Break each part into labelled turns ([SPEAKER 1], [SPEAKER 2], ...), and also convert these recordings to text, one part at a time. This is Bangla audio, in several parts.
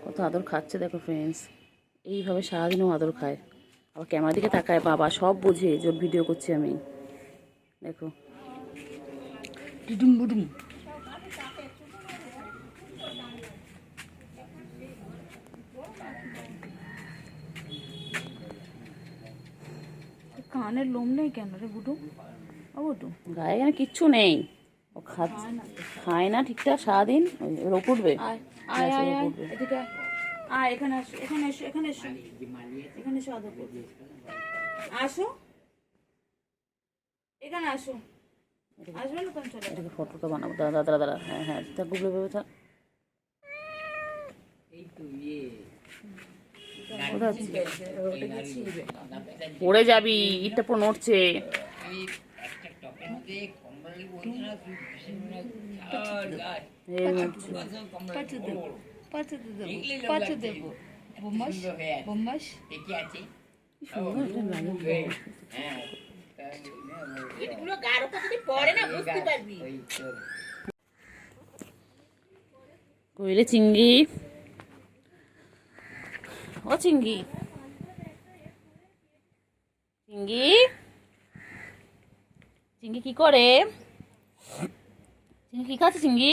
[SPEAKER 1] কত আদর খাচ্ছে দেখো ফ্রেন্ডস। এইভাবে সারাদিনও আদর খায়। আবার ক্যামেরার দিকে তাকায়, বাবা সব বোঝে যে ভিডিও করছি আমি। দেখো টুটুম বুটুম।
[SPEAKER 2] কানের লোম নেই কেন রে বুটু? ও বুটু,
[SPEAKER 1] গায়ে এখানে কিচ্ছু নেই। ও খায় না ঠিকঠাক সারাদিন। রোগ উঠবে,
[SPEAKER 2] এদিকে আয়, এখানে আসো, এখানে এসো, এখানে এসো, এখানে এসো, আদর করবে। আসো, এখানে আসো। আসবে না তখন চলে।
[SPEAKER 1] এটাকে ফটোটা বানাবো। দাঁড়া দাঁড়া দাঁড়া। হ্যাঁ হ্যাঁ, তা গুগলে ভেবে থাক। পড়ে যাবি, ইটটা পুরো নড়ছে। কইলে চিংড়ি, ও চিংড়ি, চিংড়ি, চিংড়ি কি করে? চিংড়ি কি খাচ্ছে চিংড়ি?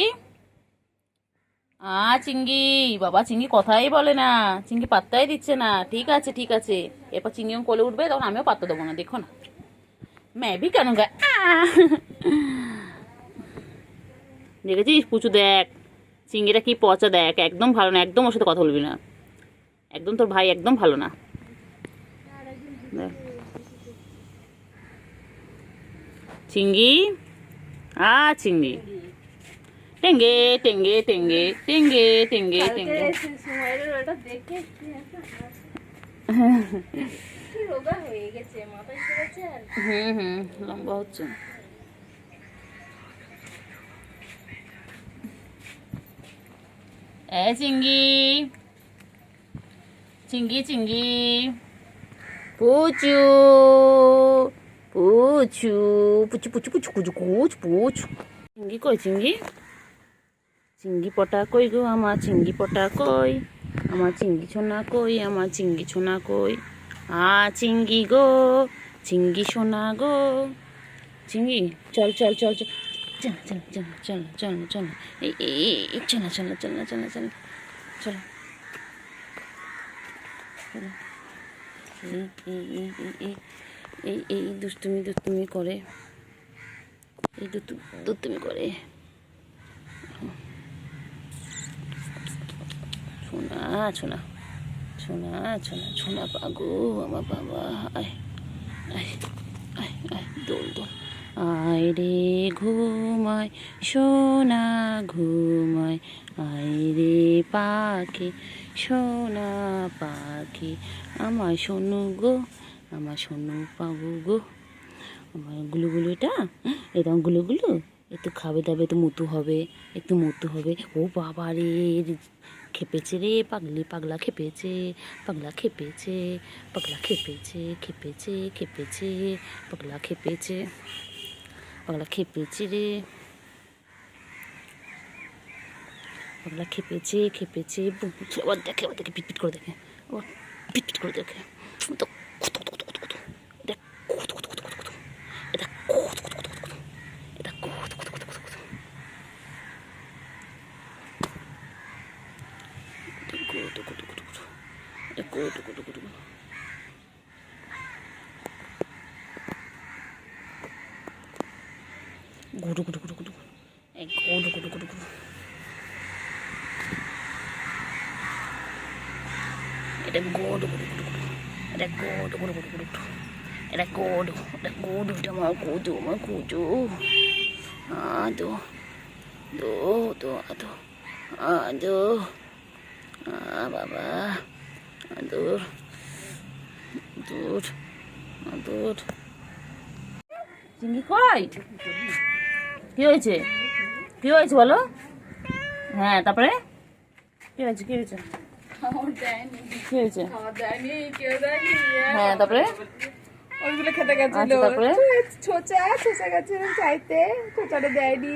[SPEAKER 1] চিংড়ি, বাবা চিংড়ি কথাই বলে না, চিংড়ি পাত্তাই দিচ্ছে না। ঠিক আছে ঠিক আছে, এরপর চিংড়িও কোলে উঠবে, তখন আমিও পাত্তা দেবো না। দেখো না ম্যাবি কেন গায়ে। দেখেছিস পুচু? দেখ চিংড়িটা কি পচা, দেখ একদম ভালো না। একদম ওর সাথে কথা বলবি না, একদম তোর ভাই একদম ভালো না। চিংড়ি, চিংড়ি, টেঙ্গে টেঙ্গে টেঙ্গে টেঙ্গে টেঙ্গে টেঙ্গে। লম্বা হচ্ছে। চিংড়ি, চিংড়ি, চিংড়ি, পুচু, পুচু, পুচু, পুচু, পুচু, পুচু, কুচ, পুচু। চিংড়ি কই চিংড়ি? চিংড়ি পটা কই গো আমার চিংড়ি পটা কই? আমার চিংড়ি সোনা কই? আমার চিংড়ি সোনা কই? চিংড়ি গো, চিংড়ি সোনা গো। চিংড়ি চল চল চল চল, চল চল চল চল চল চল, এই চল চল চল চল চল চল। এই দুষ্টুমি দুষ্টুমি করে, এই দুষ্টুমি করে। সোনা সোনা সোনা সোনা সোনা পাগো আমার বাবা। আয় আয় আয় আয়, দোল দোল। আয় রে ঘুমায় সোনা ঘুমায়, আয় রে পাখি সোনা পাখি, আমার সোনু গো, আমার সোনু পাগু গো। আমার গুলুগুলো, এটা গুলুগুলো একটু খাবে দাবে, একটু মুতু হবে, একটু মুতু হবে। ও বাবা রে, খেপেছে রে পাগলি, পাগলা খেপেছে, পাগলা খেপেছে, পাগলা খেপেছে, খেপেছে খেপেছে, পাগলা খেপেছে, পাগলা খেপেছে রে, পাগলা খেপেছে খেপেছে। আবার দেখে, আবার দেখে, পিটপিট করে দেখে, আবার পিটপিট করে দেখে। তো গুটু গুটু গুটু গুটু, গুটু গুটু গুটু গুটু। এটা গোড গুটু গুটু গুটু, এটা গোড গুটু গুটু গুটু, এটা গোড, এটা গোড, এটা আমার কুজু, আমার কুজু। আদো দো দো আদো, আদো, বাবা আদর, আদর, আদর। চিংড়ি কই? কি হয়েছে? কি হয়েছে বলো? হ্যাঁ তারপরে কি হয়েছে? কি হয়েছে? কি হয়েছে? হ্যাঁ তারপরে
[SPEAKER 2] ওইগুলো খেতে গেছিল,
[SPEAKER 1] তারপরে
[SPEAKER 2] ছোচা ছোচা গেছে চাইতে, ছোচাটা দেয়নি।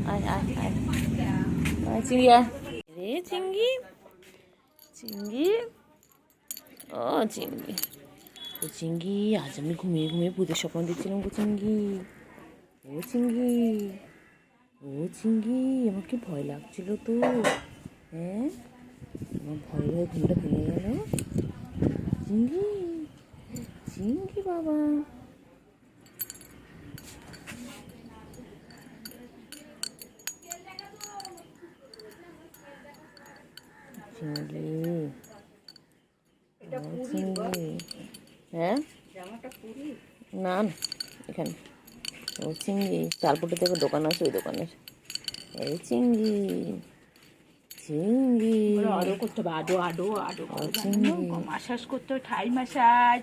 [SPEAKER 1] আয় আয় আয় আয় চিংড়ি আয় রে চিংড়ি চিংড়ি ও চিংড়ি ও চিংড়ি আজ আমি ঘুমিয়ে ঘুমিয়ে ভূতের স্বপ্ন দেখছিলাম গো চিংড়ি ও চিংড়ি ও চিংড়ি আমার কি ভয় লাগছিল তো হ্যাঁ আমার ভয় ভয়ে ঘুমটা ভেঙে গেল চিংড়ি চিংড়ি বাবা চিংড়ি চিংড়ি হ্যাঁ না না এখানে ও চিংড়ি চালপুটে থেকে দোকান আছে ওই দোকানের এই চিংড়ি চিংড়ি
[SPEAKER 2] আদো করতে হবে আদো আদো আদো
[SPEAKER 1] চিংড়ি
[SPEAKER 2] মাসাজ করতে হবে ঠাই মাসাজ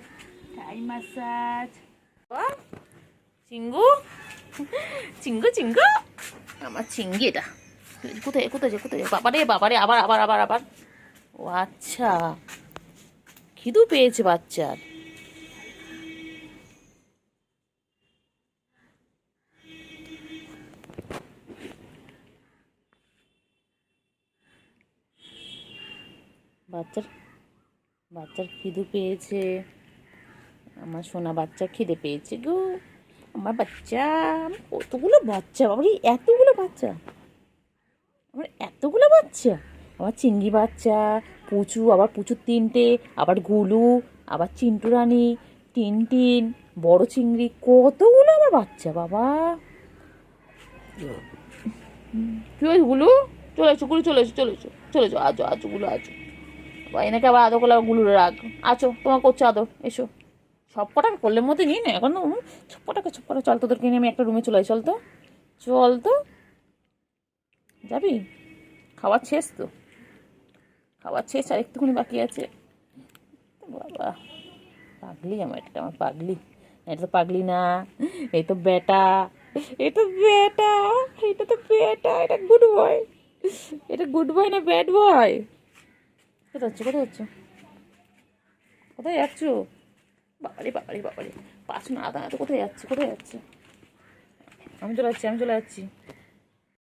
[SPEAKER 1] চিঙ্গু চিঙ্গু চিঙ্গু আমার চিংড়ি এটা কোথায় কোথায় যে কোথায় বাবারে বাবারে আবার আবার আবার আবার ও আচ্ছা খিদু পেয়েছে বাচ্চার বাচ্চার বাচ্চার খিদু পেয়েছে আমার সোনা বাচ্চা খিদে পেয়েছে গো আমার বাচ্চা কতগুলো বাচ্চা বাবারে এতগুলো বাচ্চা আমার এতগুলো বাচ্চা আমার চিংড়ি বাচ্চা পুচু আবার পুচুর 3টে আবার গুলু আবার চিন্টু রানী টিনটিন বড় চিংড়ি কতগুলো আমার বাচ্চা বাবা কি ওই গুলু চলে এসো গুলু চলে এসো চলে এসো চলে এসো আজো আজো গুলো আজো বা এনেকে আবার আদর করলে গুলুরে রাখ আছো তোমার করছো আদর এসো সব কটা করলের মধ্যে নিয়ে না এখন ছপ্পটাকে ছপ্পটা চল তোদেরকে নিয়ে আমি একটা রুমে চলে চল তো চল তো যাবি খাওয়ার শেষ তো খাওয়ার শেষ আর একটুখানি বাকি আছে বাবা পাগলি আমার এটা আমার পাগলি এটা তো পাগলি না এই তো বেটা এটা বেটা এটা তো বেটা এটা গুড বয় এটা গুড বয় না ব্যাড বয় কোথায় হচ্ছে কোথায় হচ্ছে কোথায় যাচ্ছ বাবারে বাবারে বাবারে পাঁচ না আদা তো কোথায় যাচ্ছে আমি চলে যাচ্ছি